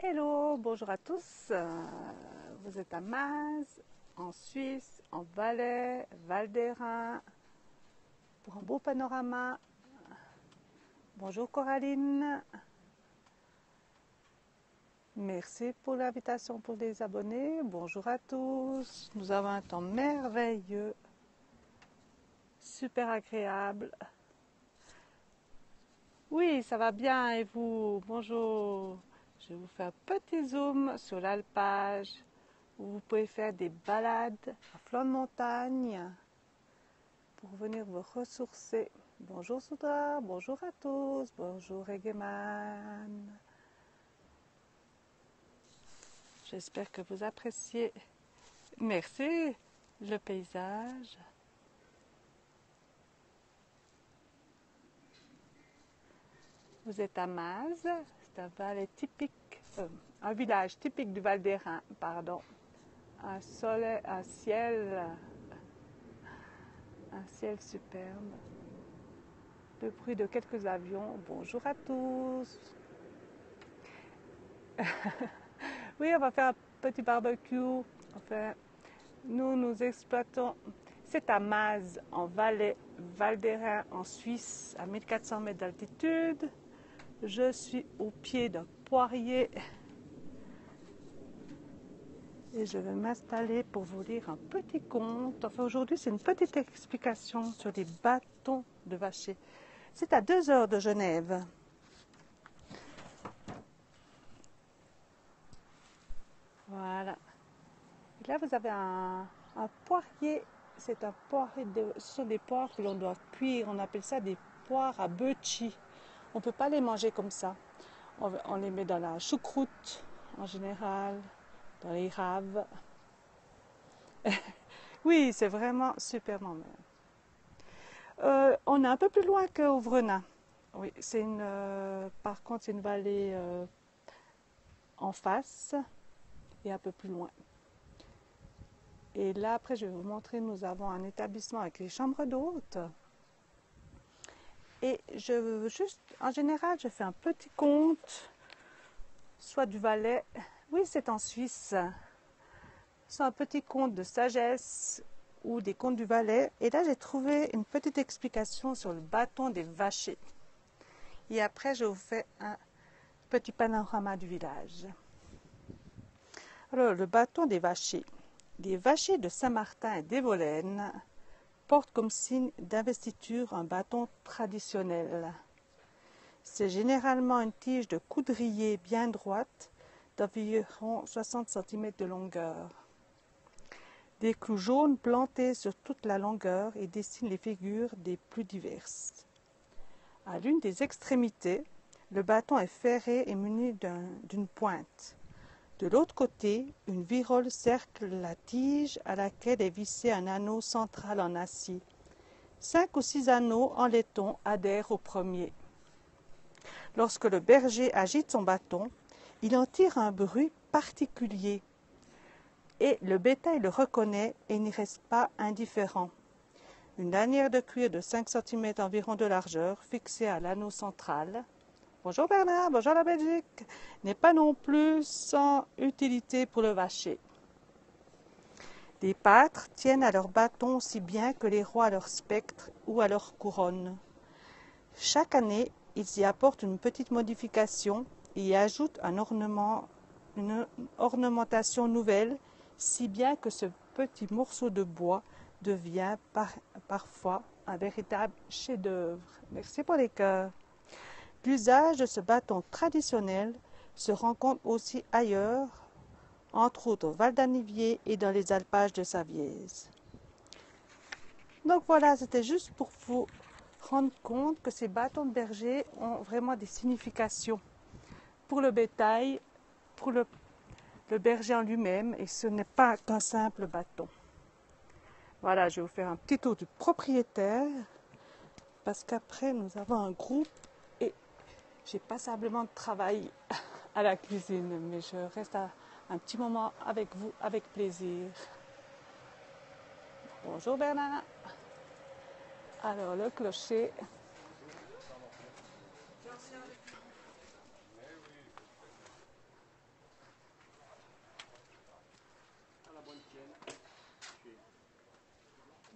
Hello, bonjour à tous. Vous êtes à Maz, en Suisse, en Valais, Val d'Airain, pour un beau panorama. Bonjour Coraline. Merci pour l'invitation pour les abonnés. Bonjour à tous. Nous avons un temps merveilleux, super agréable. Oui, ça va bien et vous? Bonjour. Je vous fais un petit zoom sur l'alpage où vous pouvez faire des balades à flanc de montagne pour venir vous ressourcer. Bonjour Soudra, bonjour à tous, bonjour Egeman. J'espère que vous appréciez. Merci le paysage. Vous êtes à Maz, c'est un vallée typique, un village typique du Val d'Airain, pardon. Un soleil, un ciel superbe. Le bruit de quelques avions. Bonjour à tous. Oui, on va faire un petit barbecue. Enfin, nous exploitons. C'est à Maz, en Valais, Val d'Airain, en Suisse, à 1400 mètres d'altitude. Je suis au pied d'un poirier et je vais m'installer pour vous lire un petit conte. Enfin, aujourd'hui, c'est une petite explication sur les bâtons de vacher. C'est à 2 heures de Genève. Voilà. Et là, vous avez un poirier. C'est un poirier ce sont des poires que l'on doit cuire. On appelle ça des poires à beuchi. On ne peut pas les manger comme ça. On les met dans la choucroute, en général, dans les raves. Oui, c'est vraiment super bon. On est un peu plus loin qu'Auvrenat. Oui, par contre, c'est une vallée en face et un peu plus loin. Et là, après, je vais vous montrer, nous avons un établissement avec les chambres d'hôtes. Et en général, je fais un petit conte, soit du Valais. Oui, c'est en Suisse. Soit un petit conte de sagesse ou des contes du Valais. Et là, j'ai trouvé une petite explication sur le bâton des vachers. Et après, je vous fais un petit panorama du village. Alors, le bâton des vachers. Les vachers de Saint-Martin et d'Evolène portent comme signe d'investiture un bâton traditionnel. C'est généralement une tige de coudrier bien droite d'environ 60 cm de longueur. Des clous jaunes plantés sur toute la longueur et dessinent les figures des plus diverses. À l'une des extrémités, le bâton est ferré et muni d'une pointe. De l'autre côté, une virole cercle la tige à laquelle est vissé un anneau central en acier. 5 ou 6 anneaux en laiton adhèrent au premier. Lorsque le berger agite son bâton, il en tire un bruit particulier et le bétail le reconnaît et n'y reste pas indifférent. Une lanière de cuir de 5 cm environ de largeur, fixée à l'anneau central. Bonjour Bernard, bonjour la Belgique, n'est pas non plus sans utilité pour le vacher. Les pâtres tiennent à leur bâton aussi bien que les rois à leur spectre ou à leur couronne. Chaque année, ils y apportent une petite modification et y ajoutent une ornementation nouvelle, si bien que ce petit morceau de bois devient parfois un véritable chef-d'œuvre. Merci pour les cœurs. L'usage de ce bâton traditionnel se rencontre aussi ailleurs, entre autres au Val d'Anniviers et dans les alpages de Savièse. Donc voilà, c'était juste pour vous rendre compte que ces bâtons de berger ont vraiment des significations pour le bétail, pour le berger en lui-même, et ce n'est pas qu'un simple bâton. Voilà, je vais vous faire un petit tour du propriétaire, parce qu'après nous avons un groupe et j'ai passablement de travail à la cuisine, mais je reste un petit moment avec vous, avec plaisir. Bonjour Bernard. Alors le clocher.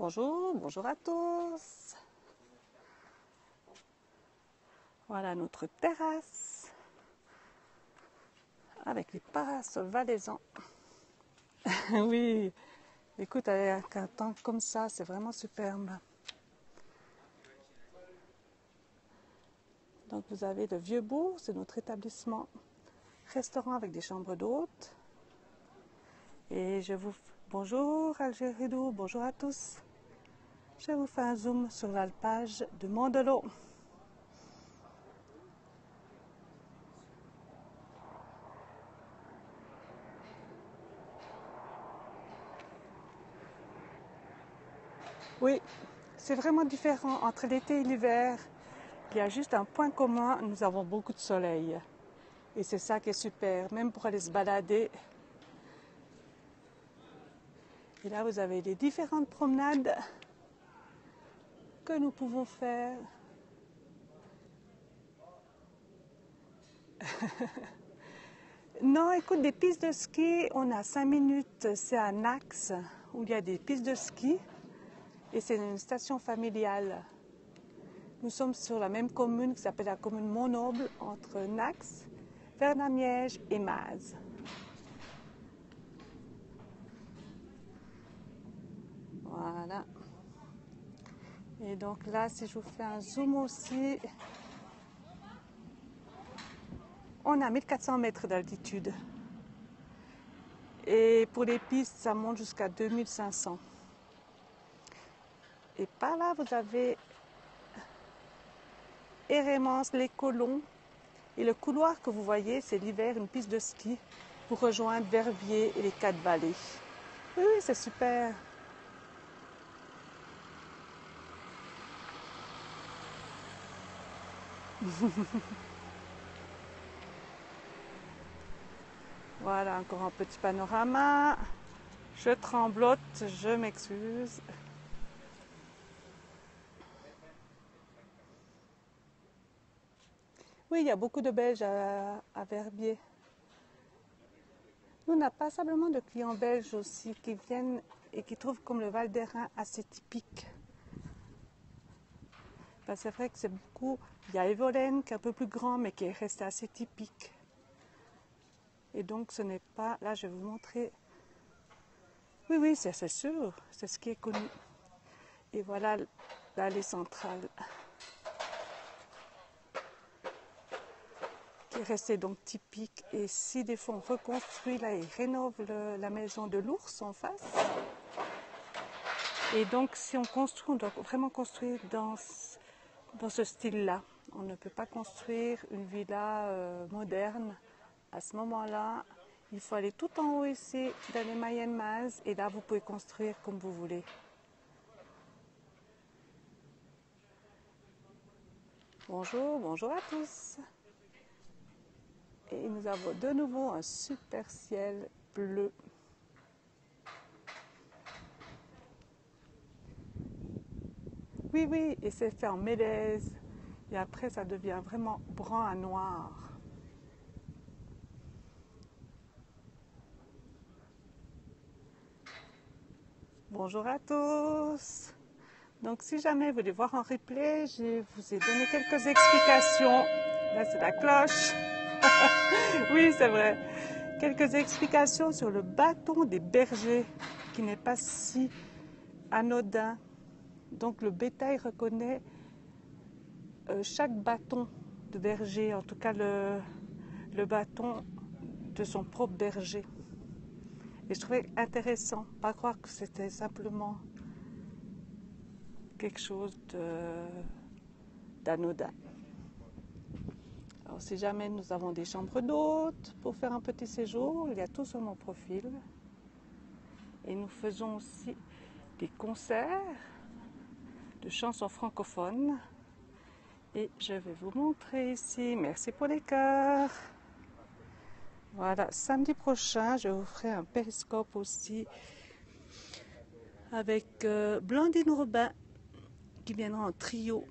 Bonjour, bonjour à tous. Voilà notre terrasse avec les parasols valaisans. Oui, écoute, avec un temps comme ça, c'est vraiment superbe. Donc vous avez le Vieux-Bourg, c'est notre établissement restaurant avec des chambres d'hôtes. Et bonjour Algéridou, bonjour à tous. Je vous fais un zoom sur l'alpage de Mondelot. Oui, c'est vraiment différent entre l'été et l'hiver. Il y a juste un point commun, nous avons beaucoup de soleil. Et c'est ça qui est super, même pour aller se balader. Et là, vous avez les différentes promenades que nous pouvons faire. Non, écoute, des pistes de ski, on a 5 minutes, c'est à Nax, où il y a des pistes de ski. Et c'est une station familiale. Nous sommes sur la même commune qui s'appelle la commune Montnoble, entre Nax, Vernamiège et Maz. Voilà. Et donc là, si je vous fais un zoom aussi, on a 1400 mètres d'altitude. Et pour les pistes, ça monte jusqu'à 2500. Et par là, vous avez Hérémence, les Colons. Et le couloir que vous voyez, c'est l'hiver, une piste de ski pour rejoindre Verviers et les 4 vallées. Oui, c'est super. Voilà, encore un petit panorama. Je tremblote, je m'excuse. Oui, il y a beaucoup de Belges à Verviers. Nous, on n'a pas simplement de clients belges aussi qui viennent et qui trouvent comme le Val d'Airain assez typique. Ben, c'est vrai que c'est beaucoup. Il y a Evolène qui est un peu plus grand mais qui est resté assez typique. Et donc ce n'est pas. Là, je vais vous montrer. Oui, oui, c'est sûr. C'est ce qui est connu. Et voilà l'allée centrale. Qui est resté donc typique. Et si des fois on reconstruit, là, ils rénovent la maison de l'ours en face. Et donc si on construit, on doit vraiment construire dans ce style-là. On ne peut pas construire une villa moderne. À ce moment-là, il faut aller tout en haut ici, dans les Mayennes Maz, et là vous pouvez construire comme vous voulez. Bonjour, bonjour à tous. Et nous avons de nouveau un super ciel bleu. Oui, oui, et c'est fait en mélèze. Et après, ça devient vraiment brun à noir. Bonjour à tous. Donc, si jamais vous voulez voir en replay, je vous ai donné quelques explications. Là, c'est la cloche. Oui, c'est vrai. Quelques explications sur le bâton des bergers, qui n'est pas si anodin. Donc, le bétail reconnaît chaque bâton de berger, en tout cas le bâton de son propre berger. Et je trouvais intéressant, pas croire que c'était simplement quelque chose d'anodin. Alors si jamais nous avons des chambres d'hôtes pour faire un petit séjour, il y a tout sur mon profil. Et nous faisons aussi des concerts de chansons francophones. Et je vais vous montrer ici. Merci pour les cœurs. Voilà, samedi prochain, je vous ferai un périscope aussi avec Blandine Robin qui viendra en trio.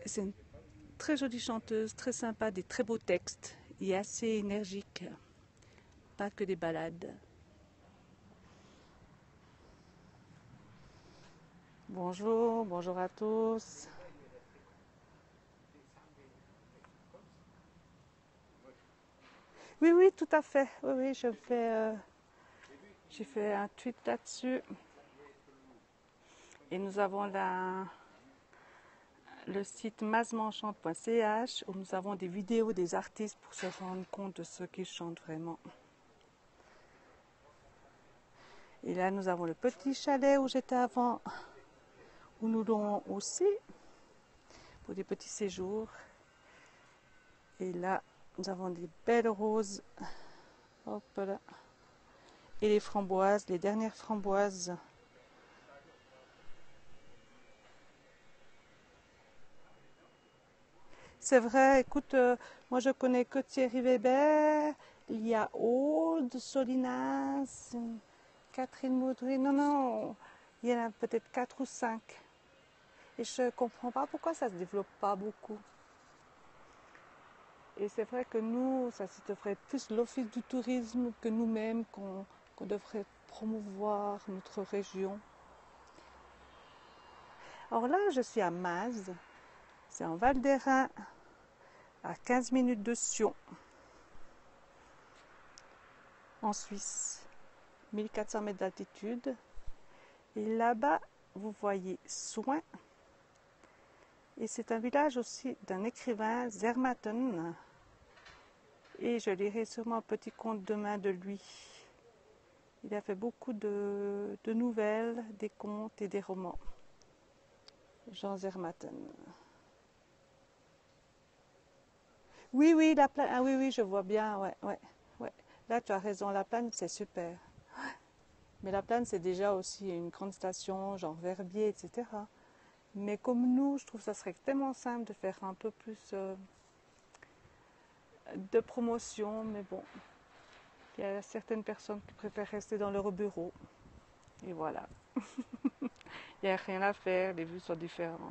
C'est une très jolie chanteuse, très sympa, des très beaux textes et assez énergique. Pas que des ballades. Bonjour, bonjour à tous. Oui, oui, tout à fait. Oui, oui, j'ai fait un tweet là-dessus. Et nous avons le site mazmenchante.ch où nous avons des vidéos des artistes pour se rendre compte de ce qu'ils chantent vraiment. Et là, nous avons le petit chalet où j'étais avant, où nous louons aussi pour des petits séjours. Et là, nous avons des belles roses. Hop là. Et les framboises, les dernières framboises. C'est vrai, écoute, moi je connais que Thierry Weber, il y a Aude Solinas, Catherine Maudry. Non, non, il y en a peut-être 4 ou 5. Et je ne comprends pas pourquoi ça ne se développe pas beaucoup. Et c'est vrai que nous, ça devrait être plus l'office du tourisme que nous-mêmes qu'on devrait promouvoir notre région. Alors là, je suis à Maz, c'est en Val d'Airain, à 15 minutes de Sion, en Suisse, 1400 mètres d'altitude. Et là-bas, vous voyez Soin. Et c'est un village aussi d'un écrivain, Zermatten. Et je lirai sûrement un petit conte demain de lui. Il a fait beaucoup de nouvelles, des contes et des romans. Jean Zermatten. Oui, oui, la plaine. Ah oui, oui, je vois bien. Ouais, ouais, ouais. Là, tu as raison. La plaine, c'est super. Mais la plaine, c'est déjà aussi une grande station, genre Verbier, etc. Mais comme nous, je trouve que ça serait tellement simple de faire un peu plus de promotion. Mais bon, il y a certaines personnes qui préfèrent rester dans leur bureau. Et voilà. Il n'y a rien à faire, les vues sont différentes.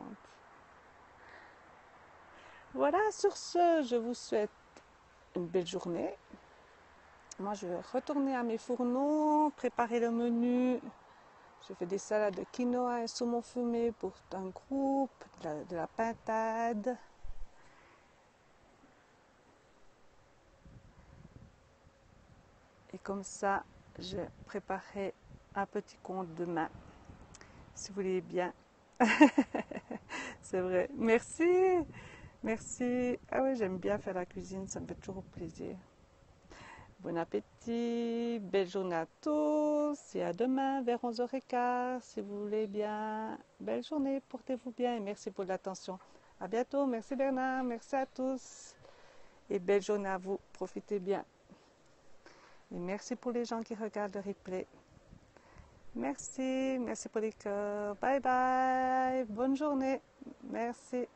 Voilà, sur ce, je vous souhaite une belle journée. Moi, je vais retourner à mes fourneaux, préparer le menu. Je fais des salades de quinoa et saumon fumé pour un groupe, de la pintade. Et comme ça, je préparerai un petit compte demain, si vous voulez bien. C'est vrai. Merci. Merci. Ah oui, j'aime bien faire la cuisine, ça me fait toujours plaisir. Bon appétit, belle journée à tous et à demain vers 11h15 si vous voulez bien. Belle journée, portez-vous bien et merci pour l'attention. À bientôt, merci Bernard, merci à tous et belle journée à vous, profitez bien. Et merci pour les gens qui regardent le replay. Merci, merci pour les cœurs. Bye bye, bonne journée, merci.